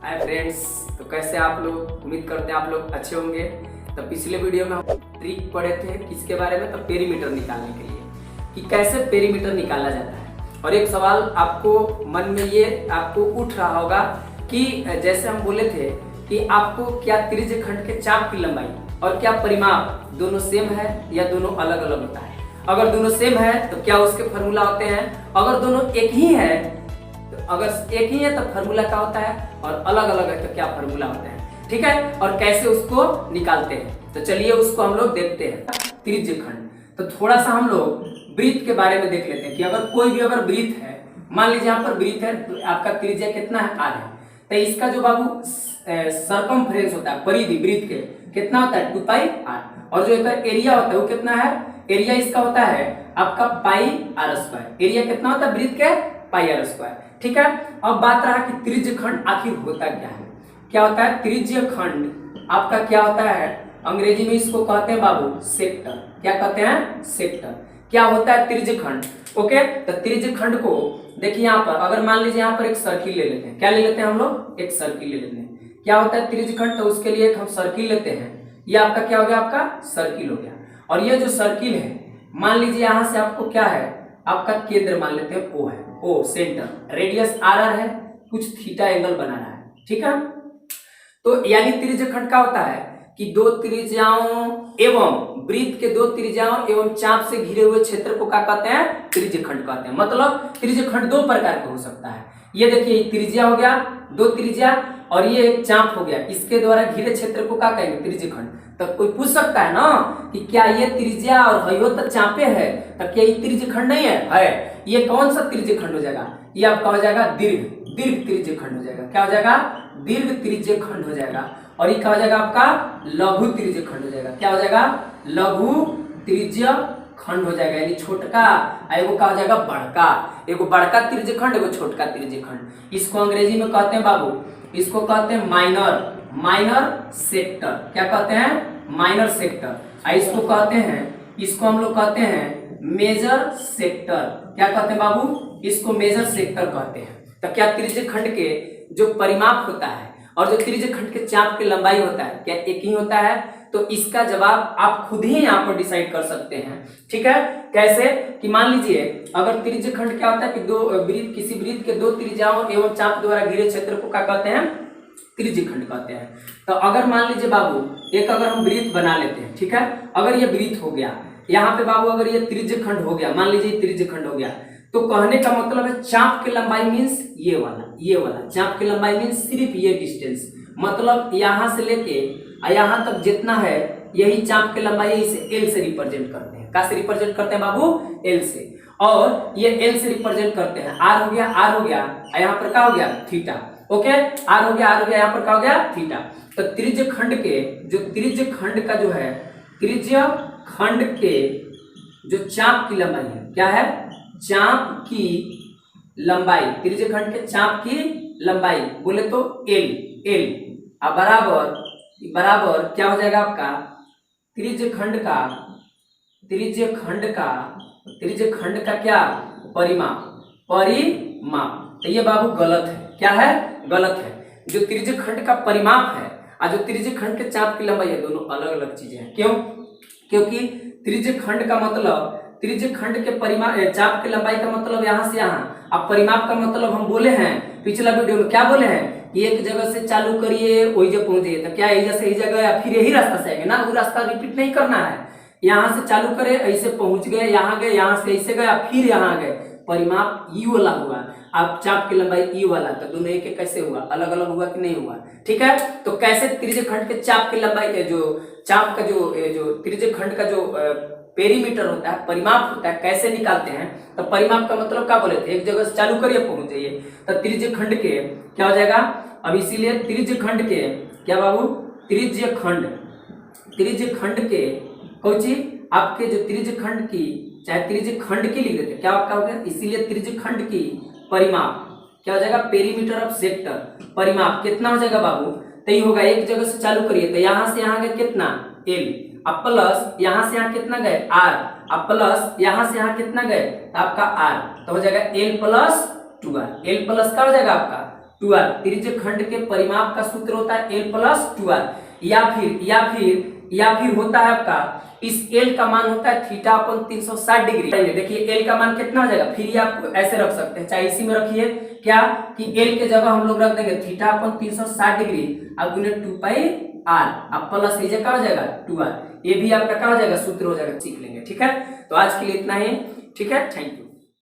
Hi friends, तो कैसे आप लोग? उम्मीद करते हैं आप लोग अच्छे होंगे। तो पिछले वीडियो में हम ट्रिक पढ़े थे किसके बारे में, तो पेरीमीटर निकालने के लिए कि कैसे पेरीमीटर निकाला जाता है। और एक सवाल आपको मन में ये आपको उठ रहा होगा कि जैसे हम बोले थे कि आपको क्या त्रिज्यखंड के चाप की लंबाई और क्या परिमाप दोनों सेम है या दोनों अलग अलग होता है। अगर दोनों सेम है तो क्या उसके फॉर्मूला होते हैं, अगर दोनों एक ही है तो अगर एक ही है तो फॉर्मूला क्या होता है, और अलग अलग है तो क्या फॉर्मूला होता है। ठीक है, और कैसे उसको निकालते हैं, तो चलिए उसको हम लोग देखते हैं। त्रिज्यखंड, तो थोड़ा सा हम लोग वृत्त के बारे में देख लेते हैं कि अगर कोई भी अगर वृत्त है, मान लीजिए यहाँ पर वृत्त है तो आपका त्रिज्या कितना है, आर है। तो इसका जो बाबू सरकमफ्रेंस होता है, परिधि वृत्त के कितना होता है, 2 पाई आर। और जो इसका एरिया होता है वो कितना है, एरिया इसका होता है आपका पाई आर स्क्वायर। एरिया कितना होता है वृत्त के, पाई आर स्क्वायर। ठीक है, अब बात रहा कि त्रिज्यखंड आखिर होता क्या है। क्या होता है त्रिज्यखंड आपका, क्या होता है अंग्रेजी में इसको कहते हैं बाबू सेक्टर। क्या कहते हैं, सेक्टर। क्या होता है त्रिज्यखंड। ओके, तो त्रिज्यखंड को देखिए यहाँ पर अगर मान लीजिए यहाँ पर एक सर्किल ले लेते हैं। क्या ले लेते हैं हम लोग, एक सर्किल ले लेते हैं। क्या होता है त्रिज्यखंड, तो उसके लिए एक हम सर्किल लेते हैं। ये आपका क्या हो गया, आपका सर्किल हो गया। और ये जो सर्किल है, मान लीजिए यहां से आपको क्या है, आपका केंद्र मान लेते हैं ओ है, ओ सेंटर, रेडियस आर आर है, कुछ थीटा एंगल बना रहा है। ठीक है, तो यानी त्रिज्यखंड क्या होता है कि दो त्रिज्याओं एवं वृत्त के दो त्रिज्याओं एवं चाप से घिरे हुए क्षेत्र को क्या कहते हैं, त्रिज्यखंड कहते हैं। मतलब त्रिज्यखंड दो प्रकार का हो सकता है। ये देखिए त्रिज्या हो गया, दो त्रिज्या, और ये एक चाप हो गया, इसके द्वारा घिरे क्षेत्र को क्या कहेंगे, त्रिज्यखंड। तो कोई पूछ सकता है ना कि क्या ये त्रिज्या और हयो तो चापे है, तो क्या ये त्रिज्यखंड नहीं है? ये कौन सा त्रिज्यखंड हो जाएगा, ये आपका हो जाएगा दीर्घ त्रिज्यखंड हो जाएगा। क्या हो जाएगा, दीर्घ त्रिज्यखंड हो जाएगा। और ये क्या हो जाएगा आपका, लघु त्रिज्यखंड हो जाएगा। क्या हो जाएगा, लघु त्रिज्यखंड हो जाएगा, यानी छोटका। एगो क्या हो जाएगा, बड़का। एगो बड़का त्रिज्यखंड, एगो छोटका त्रिज्यखंड। इसको अंग्रेजी में कहते हैं बाबू, इसको कहते हैं माइनर सेक्टर। क्या कहते हैं, माइनर सेक्टर। इसको कहते हैं, इसको हम लोग कहते हैं मेजर सेक्टर। क्या कहते हैं बाबू, इसको मेजर सेक्टर कहते हैं। तो क्या त्रिज्यखंड के जो परिमाप होता है और जो त्रिज्यखंड के चाप की लंबाई होता है, क्या एक ही होता है? तो इसका जवाब आप खुद ही यहाँ पर डिसाइड कर सकते हैं। ठीक है, कैसे कि मान लीजिए अगर त्रिज्यखंड क्या होता है कि दो वृत्त, किसी वृत्त के दो त्रिज्याओं एवं चाप द्वारा घिरे क्षेत्र को क्या कहते हैं, त्रिज्यखंड कहते हैं। तो अगर मान लीजिए बाबू एक अगर हम वृत्त बना लेते हैं, ठीक है, अगर ये वृत्त हो गया, यहाँ पे बाबू अगर ये त्रिज्यखंड हो गया, मान लीजिए त्रिज्यखंड हो गया, तो कहने का मतलब है चाप की लंबाई मीन्स ये वाला चाप की लंबाई मीन्स सिर्फ ये डिस्टेंस, मतलब यहां से लेके यहां तक जितना है यही चाप की लंबाई है। इसे एल से रिप्रेजेंट करते हैं। क्या से रिप्रेजेंट करते हैं बाबू, एल से। और ये एल से रिप्रेजेंट करते हैं। आर हो गया, यहाँ पर क्या हो गया, थीटा। ओके, आर हो गया, यहाँ पर क्या हो गया, थीटा। तो त्रिज्यखंड के जो त्रिज्यखंड का जो है, त्रिज्यखंड के जो चाप की लंबाई है, क्या है, चाप की लंबाई, त्रिज्यखंड के चाप की लंबाई बोले तो एल अब बराबर क्या हो जाएगा आपका, त्रिज्यखंड का क्या, परिमाप। तो ये बाबू गलत है। क्या है, गलत है। जो त्रिज्यखंड का परिमाप है और जो त्रिज्यखंड के चाप की लंबाई है, दोनों अलग अलग चीजें हैं। क्यों? क्योंकि त्रिज्यखंड का मतलब, त्रिज्यखंड के परिमाप, चाप की लंबाई का मतलब यहाँ से यहाँ। अब परिमाप का मतलब हम बोले हैं पिछला वीडियो में, क्या बोले हैं कि एक जगह से चालू करिए वही जगह पहुंचे। तो क्या यही से यही जगह या फिर यही रास्ता से आएंगे ना, वो रास्ता रिपीट नहीं करना है। यहाँ से चालू करे, ऐसे पहुंच गए, यहाँ गए, यहाँ से ऐसे गए, फिर यहाँ गए। परिमाप ई वाला हुआ, अब चाप की लंबाई ई वाला। तो दोनों एक कैसे हुआ, अलग अलग हुआ कि नहीं हुआ। ठीक है, तो कैसे त्रिज्यखंड के चाप की लंबाई, जो चाप का जो त्रिज्यखंड का जो पेरीमीटर होता है, परिमाप होता है, कैसे निकालते हैं। तो परिमाप का मतलब क्या बोले थे, एक जगह से चालू करिए पहुंच जाइए। तो त्रिज्यखंड के क्या हो जाएगा, अब इसीलिए त्रिज्यखंड के क्या बाबू, त्रिज्यखंड के कौची, आपके जो त्रिज्यखंड की, चाहे त्रिज्यखंड की लिख देते, क्या आपका हो गया, इसीलिए त्रिज्यखंड की परिमाप क्या हो जाएगा, पेरीमीटर ऑफ सेक्टर। परिमाप कितना हो जाएगा बाबू, तो ये होगा, एक जगह से चालू करिए तो यहां से यहां गए कितना, एल, अब प्लस यहां से यहां कितना गए, आर, अब प्लस यहां से यहां कितना गए, तो आपका आर, तो हो जाएगा L plus 2r। L plus क्या हो जाएगा आपका टू आर। त्रिज्य खंड के परिमाप का सूत्र होता है एल प्लस टू आर, या फिर होता है आपका इस एल का मान होता है थीटा अपन 360 डिग्री। देखिए एल का मान कितना हो जाएगा, फिर ये आप ऐसे रख सकते हैं, चाहे इसी में रखिए क्या कि एल के जगह हम लोग रख देंगे थीटा अपन 360 डिग्री अब गुने 2 पाई आर, अब प्लस ये क्या हो जाएगा 2r, ये भी आपका क्या हो जाएगा सूत्र हो जाएगा, सीख लेंगे। ठीक है, तो आज के लिए इतना ही। ठीक है, थैंक यू।